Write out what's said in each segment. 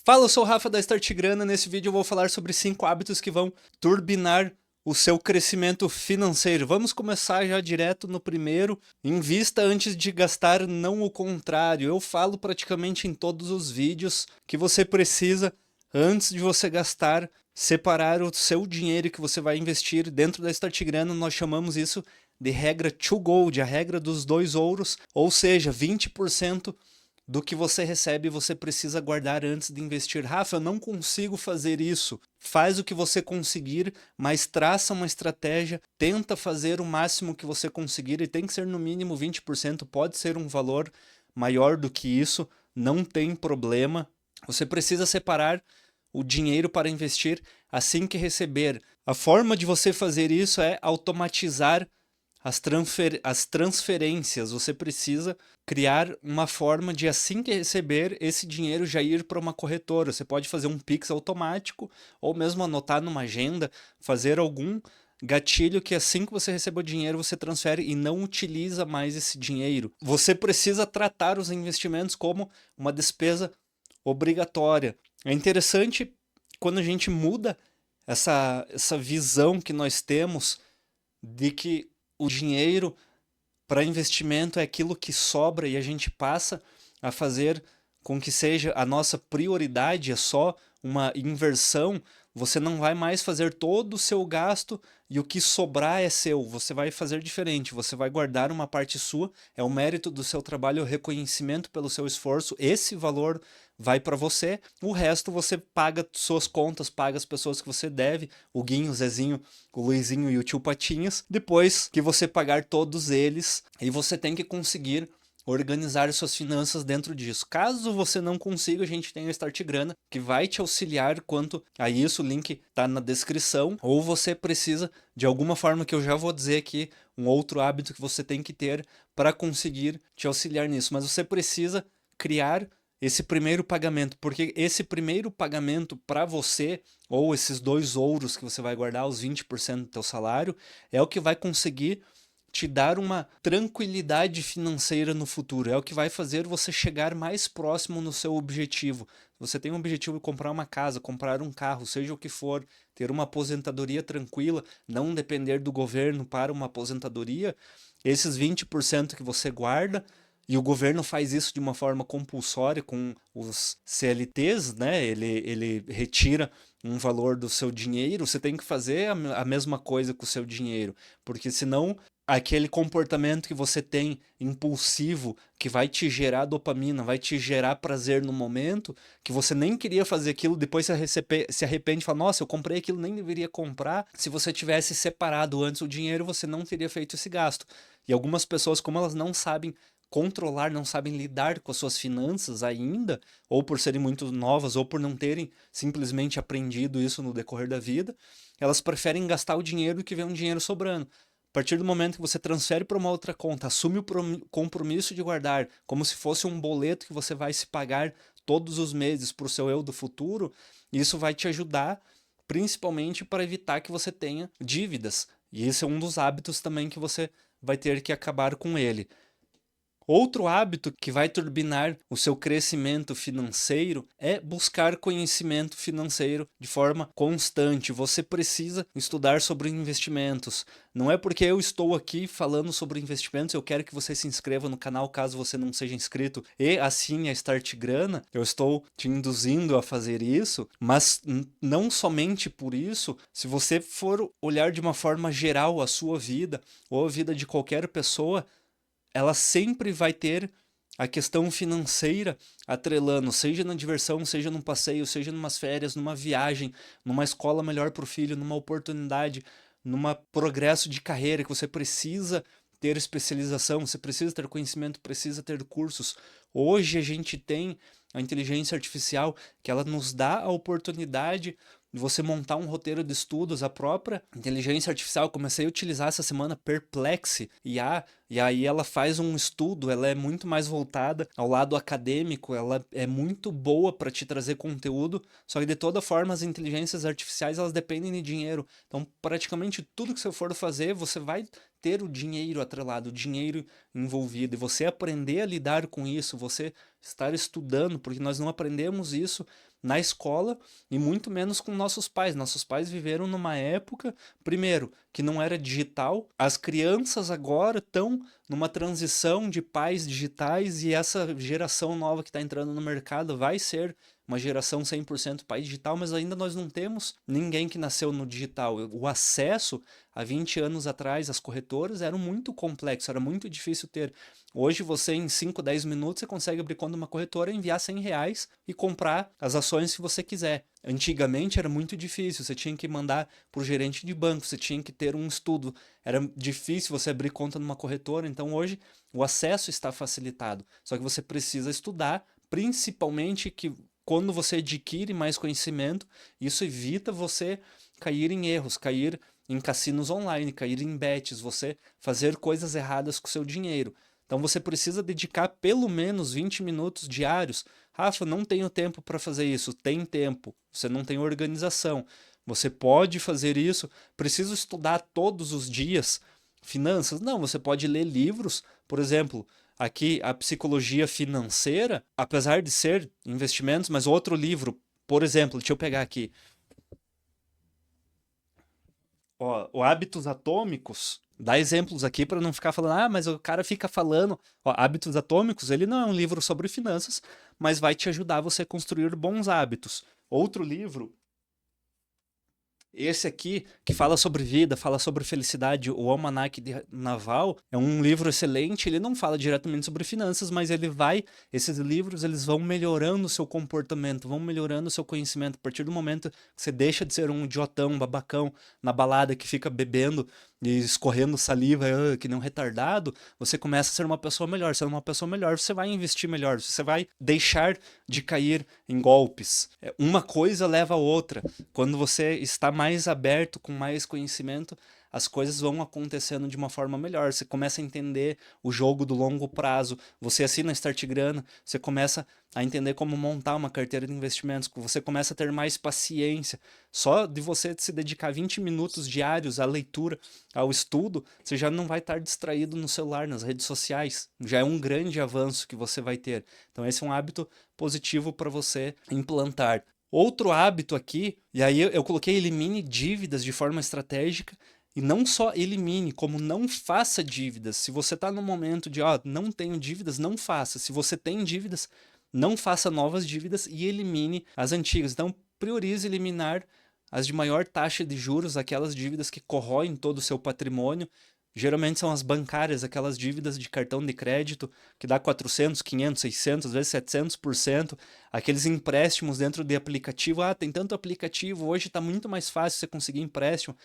Fala, eu sou o Rafa da Start Grana. Nesse vídeo eu vou falar sobre 5 hábitos que vão turbinar o seu crescimento financeiro. Vamos começar já direto no primeiro. Invista antes de gastar, não o contrário. Eu falo praticamente em todos os vídeos que você precisa, antes de você gastar, separar o seu dinheiro que você vai investir. Dentro da Start Grana nós chamamos isso de regra 2 Gold, a regra dos 2 ouros, ou seja, 20% do que você recebe você precisa guardar antes de investir. Rafa, eu não consigo fazer isso. Faz o que você conseguir, mas traça uma estratégia, tenta fazer o máximo que você conseguir e tem que ser no mínimo 20%, pode ser um valor maior do que isso, não tem problema. Você precisa separar o dinheiro para investir assim que receber. A forma de você fazer isso é automatizar as transferências. Você precisa criar uma forma de, assim que receber, esse dinheiro já ir para uma corretora. Você pode fazer um Pix automático ou mesmo anotar numa agenda, fazer algum gatilho que assim que você receber o dinheiro você transfere e não utiliza mais esse dinheiro. Você precisa tratar os investimentos como uma despesa obrigatória. É interessante quando a gente muda essa visão que nós temos de que o dinheiro para investimento é aquilo que sobra e a gente passa a fazer com que seja a nossa prioridade, é só uma inversão. Você não vai mais fazer todo o seu gasto e o que sobrar é seu. Você vai fazer diferente, você vai guardar uma parte sua, é o mérito do seu trabalho, é o reconhecimento pelo seu esforço. Esse valor vai para você, o resto você paga suas contas, paga as pessoas que você deve, o Guinho, o Zezinho, o Luizinho e o tio Patinhas. Depois que você pagar todos eles, e você tem que conseguir organizar suas finanças dentro disso. Caso você não consiga, a gente tem o Start Grana, que vai te auxiliar quanto a isso, o link está na descrição, ou você precisa, de alguma forma que eu já vou dizer aqui, um outro hábito que você tem que ter para conseguir te auxiliar nisso, mas você precisa criar esse primeiro pagamento, porque esse primeiro pagamento para você, ou esses 2 ouros que você vai guardar, os 20% do teu salário, é o que vai conseguir te dar uma tranquilidade financeira no futuro. É o que vai fazer você chegar mais próximo no seu objetivo. Você tem um objetivo de comprar uma casa, comprar um carro, seja o que for, ter uma aposentadoria tranquila, não depender do governo para uma aposentadoria, esses 20% que você guarda, e o governo faz isso de uma forma compulsória com os CLTs, né? Ele retira um valor do seu dinheiro, você tem que fazer a mesma coisa com o seu dinheiro, porque senão aquele comportamento que você tem impulsivo, que vai te gerar dopamina, vai te gerar prazer no momento, que você nem queria fazer aquilo, depois se arrepende e fala, nossa, eu comprei aquilo, nem deveria comprar. Se você tivesse separado antes o dinheiro, você não teria feito esse gasto. E algumas pessoas, como elas não sabem controlar, não sabem lidar com as suas finanças ainda, ou por serem muito novas, ou por não terem simplesmente aprendido isso no decorrer da vida, elas preferem gastar o dinheiro do que ver um dinheiro sobrando. A partir do momento que você transfere para uma outra conta, assume o compromisso de guardar, como se fosse um boleto que você vai se pagar todos os meses para o seu eu do futuro, isso vai te ajudar principalmente para evitar que você tenha dívidas. E esse é um dos hábitos também que você vai ter que acabar com ele. Outro hábito que vai turbinar o seu crescimento financeiro é buscar conhecimento financeiro de forma constante. Você precisa estudar sobre investimentos. Não é porque eu estou aqui falando sobre investimentos, eu quero que você se inscreva no canal caso você não seja inscrito e assine a Start Grana. Eu estou te induzindo a fazer isso, mas não somente por isso, se você for olhar de uma forma geral a sua vida ou a vida de qualquer pessoa, ela sempre vai ter a questão financeira atrelando, seja na diversão, seja num passeio, seja numas férias, numa viagem, numa escola melhor para o filho, numa oportunidade, num progresso de carreira que você precisa ter especialização, você precisa ter conhecimento, precisa ter cursos. Hoje a gente tem a inteligência artificial que ela nos dá a oportunidade de você montar um roteiro de estudos. A própria inteligência artificial, comecei a utilizar essa semana Perplexity IA, e aí ela faz um estudo, ela é muito mais voltada ao lado acadêmico, ela é muito boa para te trazer conteúdo, só que de toda forma as inteligências artificiais elas dependem de dinheiro. Então praticamente tudo que você for fazer, você vai ter o dinheiro atrelado, o dinheiro envolvido, e você aprender a lidar com isso, você estar estudando, porque nós não aprendemos isso na escola e muito menos com nossos pais. Nossos pais viveram numa época, primeiro, que não era digital. As crianças agora estão numa transição de pais digitais e essa geração nova que está entrando no mercado vai ser uma geração 100% pai digital, mas ainda nós não temos ninguém que nasceu no digital. O acesso há 20 anos atrás às corretoras era muito complexo, era muito difícil ter. Hoje você em 5, 10 minutos você consegue abrir conta numa corretora, enviar R$ 100 e comprar as ações que você quiser. Antigamente era muito difícil, você tinha que mandar para o gerente de banco, você tinha que ter um estudo, era difícil você abrir conta numa corretora, então hoje o acesso está facilitado, só que você precisa estudar, principalmente que quando você adquire mais conhecimento, isso evita você cair em erros, cair em cassinos online, cair em bets, você fazer coisas erradas com o seu dinheiro. Então você precisa dedicar pelo menos 20 minutos diários. Rafa, não tenho tempo para fazer isso. Tem tempo. Você não tem organização. Você pode fazer isso. Preciso estudar todos os dias finanças? Não, você pode ler livros, por exemplo, aqui a psicologia financeira, apesar de ser investimentos, mas outro livro, por exemplo, deixa eu pegar aqui, ó, o Hábitos Atômicos, dá exemplos aqui para não ficar falando, ah, mas o cara fica falando, ó, Hábitos Atômicos, ele não é um livro sobre finanças, mas vai te ajudar você a construir bons hábitos. Outro livro, esse aqui, que fala sobre vida, fala sobre felicidade, o Almanaque de Naval, é um livro excelente, ele não fala diretamente sobre finanças, mas esses livros, eles vão melhorando o seu comportamento, vão melhorando o seu conhecimento. A partir do momento que você deixa de ser um idiotão, um babacão, na balada que fica bebendo e escorrendo saliva, que nem um retardado, você começa a ser uma pessoa melhor. Sendo uma pessoa melhor, você vai investir melhor, você vai deixar de cair em golpes. Uma coisa leva a outra. Quando você está mais aberto, com mais conhecimento, as coisas vão acontecendo de uma forma melhor. Você começa a entender o jogo do longo prazo. Você assina a Start Grana, você começa a entender como montar uma carteira de investimentos. Você começa a ter mais paciência. Só de você se dedicar 20 minutos diários à leitura, ao estudo, você já não vai estar distraído no celular, nas redes sociais. Já é um grande avanço que você vai ter. Então esse é um hábito positivo para você implantar. Outro hábito aqui, e aí eu coloquei elimine dívidas de forma estratégica, e não só elimine, como não faça dívidas. Se você está no momento de, ó, não tenho dívidas, não faça. Se você tem dívidas, não faça novas dívidas e elimine as antigas. Então, priorize eliminar as de maior taxa de juros, aquelas dívidas que corroem todo o seu patrimônio. Geralmente são as bancárias, aquelas dívidas de cartão de crédito que dá 400, 500, 600, às vezes 700%. Aqueles empréstimos dentro de aplicativo. Ah, tem tanto aplicativo, hoje está muito mais fácil você conseguir empréstimo.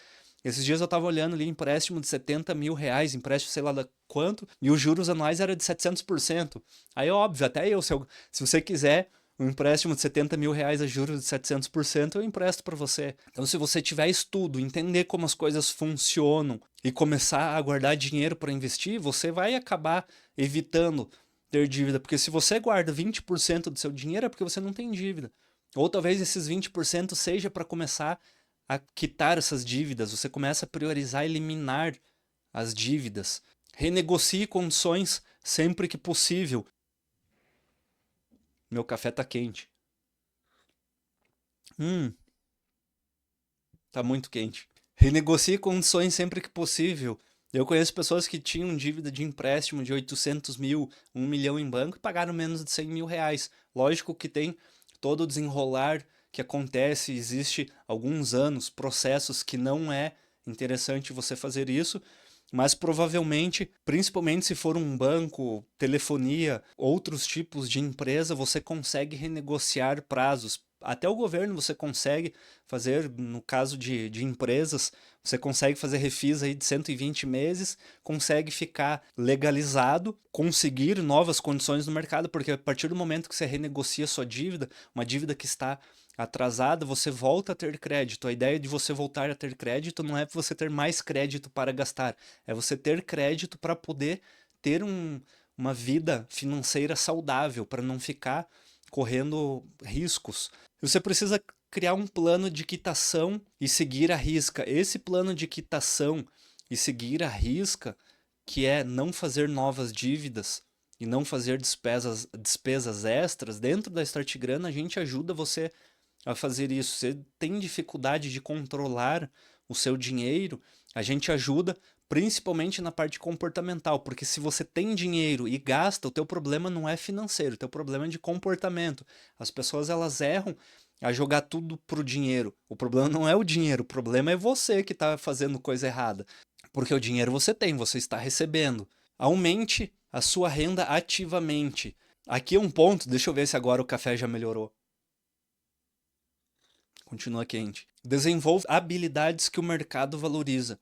Esses dias eu tava olhando ali empréstimo de R$ 70.000, empréstimo sei lá da quanto, e os juros anuais era de 700%. Aí, óbvio, até eu, se você quiser um empréstimo de R$ 70.000 a juros de 700%, eu empresto para você. Então, se você tiver estudo, entender como as coisas funcionam e começar a guardar dinheiro para investir, você vai acabar evitando ter dívida, porque se você guarda 20% do seu dinheiro é porque você não tem dívida. Ou talvez esses 20% seja para começar a quitar essas dívidas, você começa a priorizar eliminar as dívidas. Renegocie condições sempre que possível. Meu café tá quente. Tá muito quente. Renegocie condições sempre que possível. Eu conheço pessoas que tinham dívida de empréstimo de 800 mil, 1 milhão em banco e pagaram menos de R$ 100.000. Lógico que tem todo o desenrolar que acontece, existe alguns anos, processos que não é interessante você fazer isso, mas provavelmente, principalmente se for um banco, telefonia, outros tipos de empresa, você consegue renegociar prazos. Até o governo você consegue fazer, no caso de empresas, você consegue fazer refis aí de 120 meses, consegue ficar legalizado, conseguir novas condições no mercado, porque a partir do momento que você renegocia sua dívida, uma dívida que está atrasada, você volta a ter crédito. A ideia de você voltar a ter crédito não é você ter mais crédito para gastar, é você ter crédito para poder ter uma vida financeira saudável, para não ficar correndo riscos. Você precisa criar um plano de quitação e seguir à risca. Esse plano de quitação e seguir à risca, que é não fazer novas dívidas e não fazer despesas extras, dentro da Start Grana a gente ajuda você a fazer isso. Você tem dificuldade de controlar o seu dinheiro, a gente ajuda principalmente na parte comportamental, porque se você tem dinheiro e gasta, o teu problema não é financeiro, o teu problema é de comportamento. As pessoas elas erram a jogar tudo pro dinheiro. O problema não é o dinheiro, o problema é você que está fazendo coisa errada. Porque o dinheiro você tem, você está recebendo. Aumente a sua renda ativamente. Aqui é um ponto, deixa eu ver se agora o café já melhorou. Continua quente. Desenvolva habilidades que o mercado valoriza.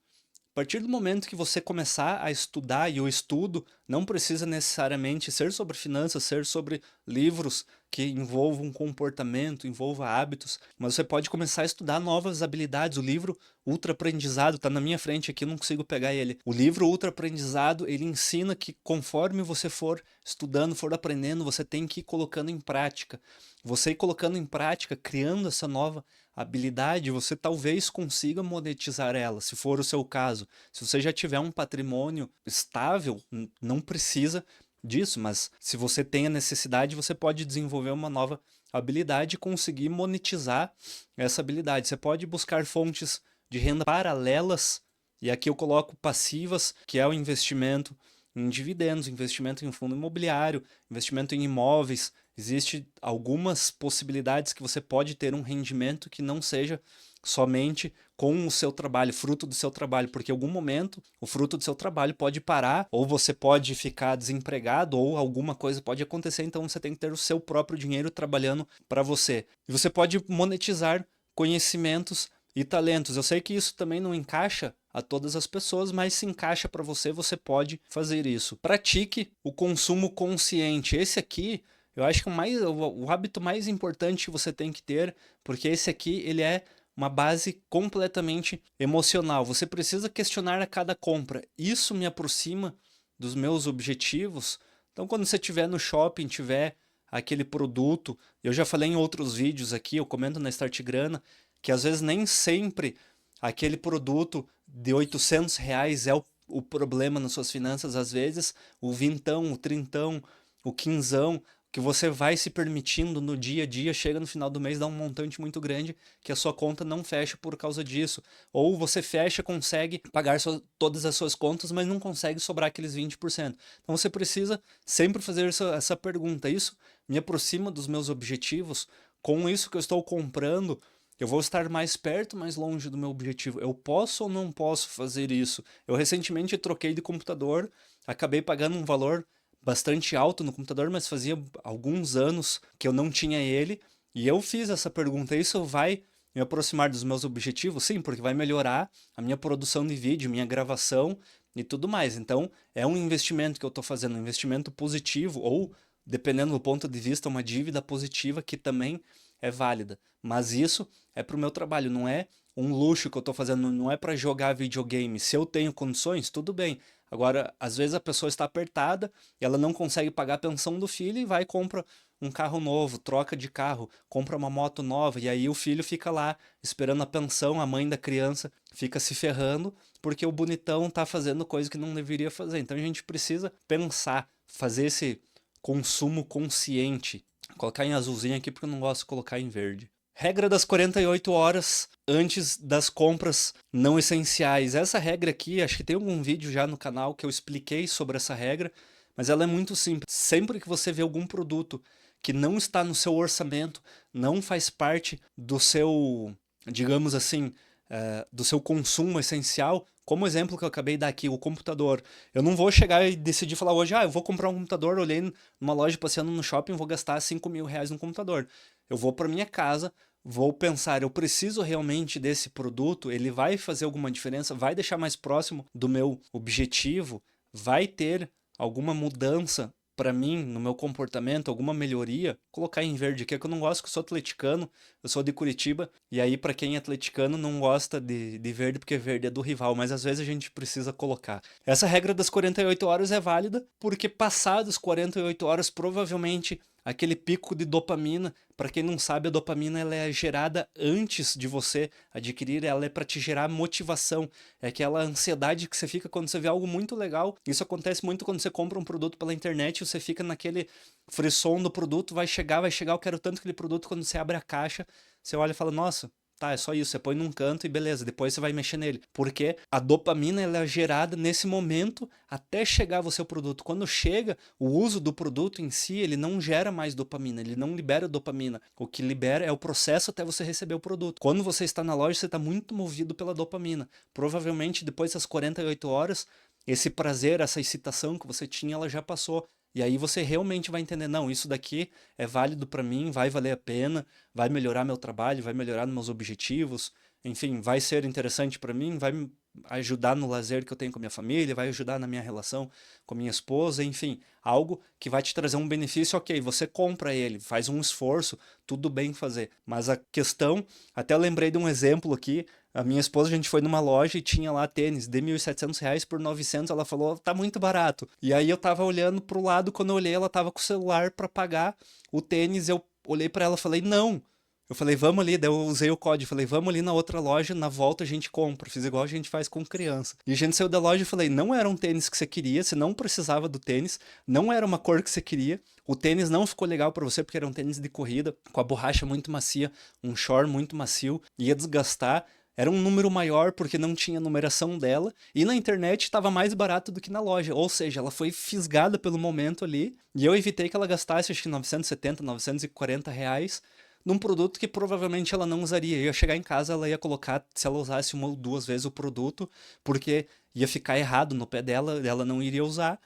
A partir do momento que você começar a estudar, e o estudo não precisa necessariamente ser sobre finanças, ser sobre livros que envolvam comportamento, envolvam hábitos, mas você pode começar a estudar novas habilidades. O livro Ultra Aprendizado está na minha frente aqui, eu não consigo pegar ele. O livro Ultra Aprendizado, ele ensina que conforme você for estudando, for aprendendo, você tem que ir colocando em prática. Você ir colocando em prática, criando essa nova habilidade, você talvez consiga monetizar ela, se for o seu caso. Se você já tiver um patrimônio estável, não precisa disso, mas se você tem a necessidade, você pode desenvolver uma nova habilidade e conseguir monetizar essa habilidade. Você pode buscar fontes de renda paralelas, e aqui eu coloco passivas, que é o investimento em dividendos, investimento em fundo imobiliário, investimento em imóveis. Existem algumas possibilidades que você pode ter um rendimento que não seja somente com o seu trabalho, fruto do seu trabalho, porque em algum momento o fruto do seu trabalho pode parar, ou você pode ficar desempregado, ou alguma coisa pode acontecer, então você tem que ter o seu próprio dinheiro trabalhando para você. E você pode monetizar conhecimentos e talentos. Eu sei que isso também não encaixa a todas as pessoas, mas se encaixa para você, você pode fazer isso. Pratique o consumo consciente. Esse aqui, eu acho que o hábito mais importante que você tem que ter, porque esse aqui, ele é uma base completamente emocional. Você precisa questionar a cada compra. Isso me aproxima dos meus objetivos. Então, quando você estiver no shopping, tiver aquele produto, eu já falei em outros vídeos aqui, eu comento na Start Grana, que às vezes nem sempre aquele produto de R$ 800 é o problema nas suas finanças. Às vezes o vintão, o trintão, o quinzão que você vai se permitindo no dia a dia, chega no final do mês, dá um montante muito grande que a sua conta não fecha por causa disso. Ou você fecha, consegue pagar todas as suas contas, mas não consegue sobrar aqueles 20%. Então você precisa sempre fazer essa pergunta. Isso me aproxima dos meus objetivos? Com isso que eu estou comprando, eu vou estar mais perto, mais longe do meu objetivo. Eu posso ou não posso fazer isso? Eu recentemente troquei de computador, acabei pagando um valor bastante alto no computador, mas fazia alguns anos que eu não tinha ele, e eu fiz essa pergunta: isso vai me aproximar dos meus objetivos? Sim, porque vai melhorar a minha produção de vídeo, minha gravação e tudo mais. Então, é um investimento que eu estou fazendo, um investimento positivo, ou, dependendo do ponto de vista, uma dívida positiva que também é válida. Mas isso é para o meu trabalho, não é um luxo que eu estou fazendo, não é para jogar videogame. Se eu tenho condições, tudo bem. Agora, às vezes a pessoa está apertada, ela não consegue pagar a pensão do filho e vai e compra um carro novo, troca de carro, compra uma moto nova, e aí o filho fica lá esperando a pensão, a mãe da criança fica se ferrando porque o bonitão está fazendo coisa que não deveria fazer. Então a gente precisa pensar, fazer esse consumo consciente. Vou colocar em azulzinho aqui porque eu não gosto de colocar em verde. Regra das 48 horas antes das compras não essenciais. Essa regra aqui, acho que tem algum vídeo já no canal que eu expliquei sobre essa regra, mas ela é muito simples. Sempre que você vê algum produto que não está no seu orçamento, não faz parte do seu, digamos assim, do seu consumo essencial, como exemplo que eu acabei de dar aqui, o computador. Eu não vou chegar e decidir falar hoje, eu vou comprar um computador, olhei numa loja passeando no shopping, vou gastar R$ 5.000 no computador. Eu vou para minha casa, vou pensar, eu preciso realmente desse produto? Ele vai fazer alguma diferença? Vai deixar mais próximo do meu objetivo? Vai ter alguma mudança para mim no meu comportamento, alguma melhoria? Colocar em verde aqui, é que eu não gosto, que eu sou atleticano, eu sou de Curitiba, e aí para quem é atleticano não gosta de verde porque verde é do rival, mas às vezes a gente precisa colocar. Essa regra das 48 horas é válida porque passadas 48 horas provavelmente aquele pico de dopamina. Para quem não sabe, a dopamina ela é gerada antes de você adquirir, ela é para te gerar motivação. É aquela ansiedade que você fica quando você vê algo muito legal. Isso acontece muito quando você compra um produto pela internet, você fica naquele frisson do produto, vai chegar, eu quero tanto aquele produto. Quando você abre a caixa, você olha e fala, nossa, tá, é só isso, você põe num canto e beleza, depois você vai mexer nele. Porque a dopamina ela é gerada nesse momento até chegar ao seu produto. Quando chega, o uso do produto em si, ele não gera mais dopamina, ele não libera dopamina. O que libera é o processo até você receber o produto. Quando você está na loja, você está muito movido pela dopamina. Provavelmente depois dessas 48 horas, esse prazer, essa excitação que você tinha, ela já passou. E aí você realmente vai entender, não, isso daqui é válido para mim, vai valer a pena, vai melhorar meu trabalho, vai melhorar meus objetivos, enfim, vai ser interessante para mim, vai me ajudar no lazer que eu tenho com a minha família, vai ajudar na minha relação com a minha esposa, enfim, algo que vai te trazer um benefício, ok, você compra ele, faz um esforço, tudo bem fazer. Mas a questão, até eu lembrei de um exemplo aqui, a minha esposa, a gente foi numa loja e tinha lá tênis de R$ 1.700 por 900, ela falou, tá muito barato. E aí eu tava olhando pro lado, quando eu olhei, ela tava com o celular para pagar o tênis, eu olhei para ela e falei, não. Eu falei, vamos ali, daí eu usei o código, falei, vamos ali na outra loja, na volta a gente compra. Fiz igual a gente faz com criança. E a gente saiu da loja e falei, não era um tênis que você queria, você não precisava do tênis, não era uma cor que você queria, o tênis não ficou legal para você porque era um tênis de corrida, com a borracha muito macia, um short muito macio, ia desgastar. Era um número maior porque não tinha numeração dela. E na internet estava mais barato do que na loja. Ou seja, ela foi fisgada pelo momento ali. E eu evitei que ela gastasse, acho que R$ 970, R$ 940 num produto que provavelmente ela não usaria. Ia chegar em casa, ela ia colocar, se ela usasse uma ou duas vezes o produto, porque ia ficar errado no pé dela, ela não iria usar.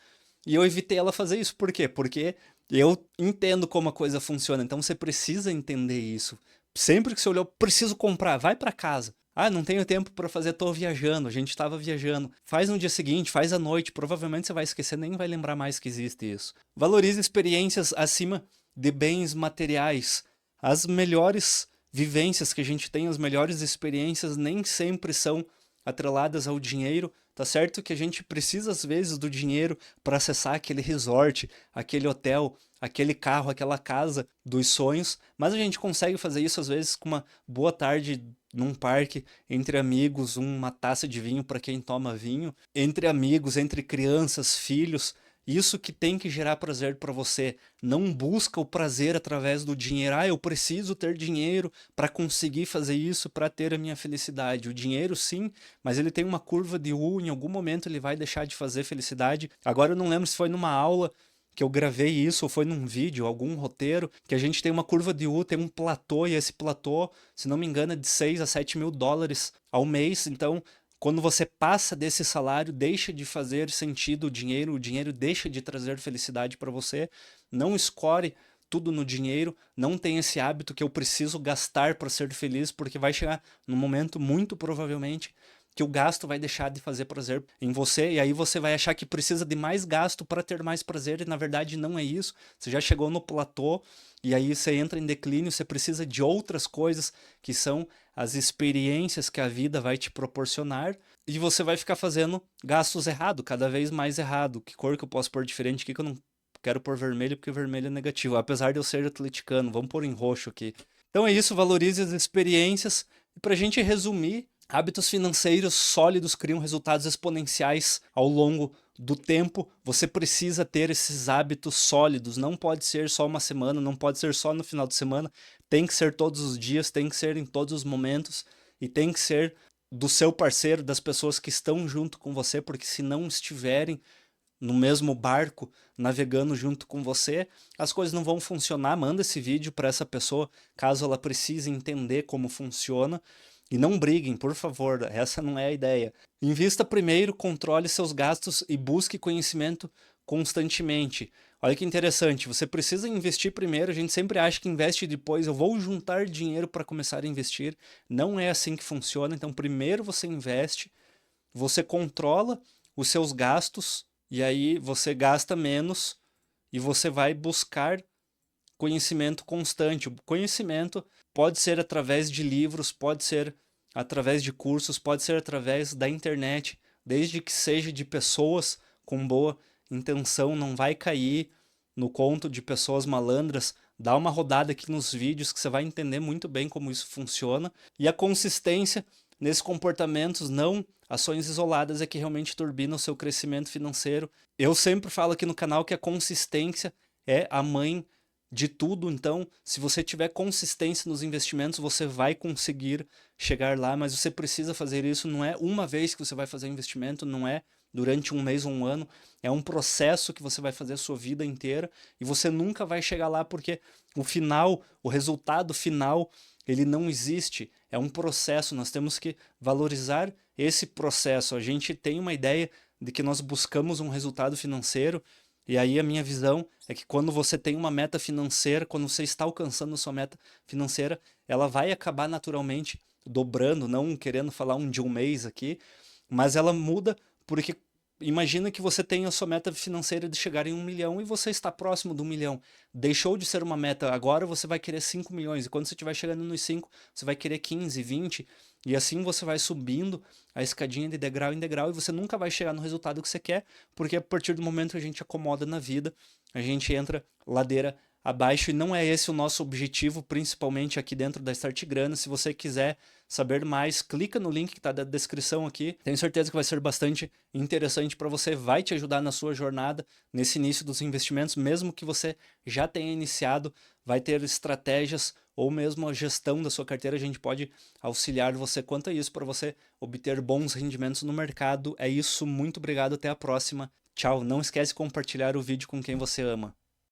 E eu evitei ela fazer isso. Por quê? Porque eu entendo como a coisa funciona. Então você precisa entender isso. Sempre que você olhou, preciso comprar, vai para casa. Ah, não tenho tempo para fazer, tô viajando, a gente estava viajando. Faz no dia seguinte, faz à noite, provavelmente você vai esquecer, nem vai lembrar mais que existe isso. Valorize experiências acima de bens materiais. As melhores vivências que a gente tem, as melhores experiências nem sempre são atreladas ao dinheiro. Tá certo que a gente precisa às vezes do dinheiro para acessar aquele resort, aquele hotel, aquele carro, aquela casa dos sonhos, mas a gente consegue fazer isso às vezes com uma boa tarde num parque, entre amigos, uma taça de vinho para quem toma vinho, entre amigos, entre crianças, filhos. Isso que tem que gerar prazer para você. Não busca o prazer através do dinheiro. Ah, eu preciso ter dinheiro para conseguir fazer isso, para ter a minha felicidade. O dinheiro, sim, mas ele tem uma curva de U. Em algum momento ele vai deixar de fazer felicidade. Agora eu não lembro se foi numa aula que eu gravei isso ou foi num vídeo, algum roteiro, que a gente tem uma curva de U, tem um platô, e esse platô, se não me engano, é de 6 a 7 mil dólares ao mês. Então, quando você passa desse salário, deixa de fazer sentido o dinheiro deixa de trazer felicidade para você. Não escore tudo no dinheiro, não tem esse hábito que eu preciso gastar para ser feliz, porque vai chegar num momento, muito provavelmente, que o gasto vai deixar de fazer prazer em você, e aí você vai achar que precisa de mais gasto para ter mais prazer, e na verdade não é isso. Você já chegou no platô, e aí você entra em declínio, você precisa de outras coisas que são as experiências que a vida vai te proporcionar, e você vai ficar fazendo gastos errado, cada vez mais errado. Que cor que eu posso pôr diferente aqui que eu não quero pôr vermelho, porque vermelho é negativo, apesar de eu ser atleticano, vamos pôr em roxo aqui. Então é isso, valorize as experiências. E para a gente resumir, hábitos financeiros sólidos criam resultados exponenciais ao longo do tempo. Você precisa ter esses hábitos sólidos. Não pode ser só uma semana, não pode ser só no final de semana. Tem que ser todos os dias, tem que ser em todos os momentos e tem que ser do seu parceiro, das pessoas que estão junto com você, porque se não estiverem no mesmo barco, navegando junto com você, as coisas não vão funcionar. Manda esse vídeo para essa pessoa, caso ela precise entender como funciona. E não briguem, por favor, essa não é a ideia. Invista primeiro, controle seus gastos e busque conhecimento constantemente. Olha que interessante, você precisa investir primeiro, a gente sempre acha que investe depois, eu vou juntar dinheiro para começar a investir. Não é assim que funciona, então primeiro você investe, você controla os seus gastos, e aí você gasta menos e você vai buscar conhecimento constante. O conhecimento pode ser através de livros, pode ser através de cursos, pode ser através da internet, desde que seja de pessoas com boa intenção, não vai cair no conto de Pessoas Malandras, dá uma rodada aqui nos vídeos que você vai entender muito bem como isso funciona. E a consistência nesses comportamentos, não ações isoladas, é que realmente turbina o seu crescimento financeiro. Eu sempre falo aqui no canal que a consistência é a mãe de tudo, então se você tiver consistência nos investimentos, você vai conseguir chegar lá, mas você precisa fazer isso, não é uma vez que você vai fazer investimento, não é durante um mês ou um ano, é um processo que você vai fazer a sua vida inteira e você nunca vai chegar lá porque o final, o resultado final, ele não existe, é um processo, nós temos que valorizar esse processo. A gente tem uma ideia de que nós buscamos um resultado financeiro, e aí a minha visão é que quando você tem uma meta financeira, quando você está alcançando a sua meta financeira, ela vai acabar naturalmente dobrando, não querendo falar de um mês aqui, mas ela muda porque imagina que você tem a sua meta financeira de chegar em 1 milhão e você está próximo do 1 milhão. Deixou de ser uma meta, agora você vai querer 5 milhões. E quando você estiver chegando nos 5, você vai querer 15, 20. E assim você vai subindo a escadinha de degrau em degrau e você nunca vai chegar no resultado que você quer, porque a partir do momento que a gente acomoda na vida, a gente entra ladeira abaixo e não é esse o nosso objetivo, principalmente aqui dentro da Start Grana. Se você quiser saber mais, clica no link que está na descrição aqui. Tenho certeza que vai ser bastante interessante para você, vai te ajudar na sua jornada, nesse início dos investimentos, mesmo que você já tenha iniciado, vai ter estratégias ou mesmo a gestão da sua carteira, a gente pode auxiliar você quanto a isso para você obter bons rendimentos no mercado. É isso, muito obrigado, até a próxima. Tchau, não esquece de compartilhar o vídeo com quem você ama.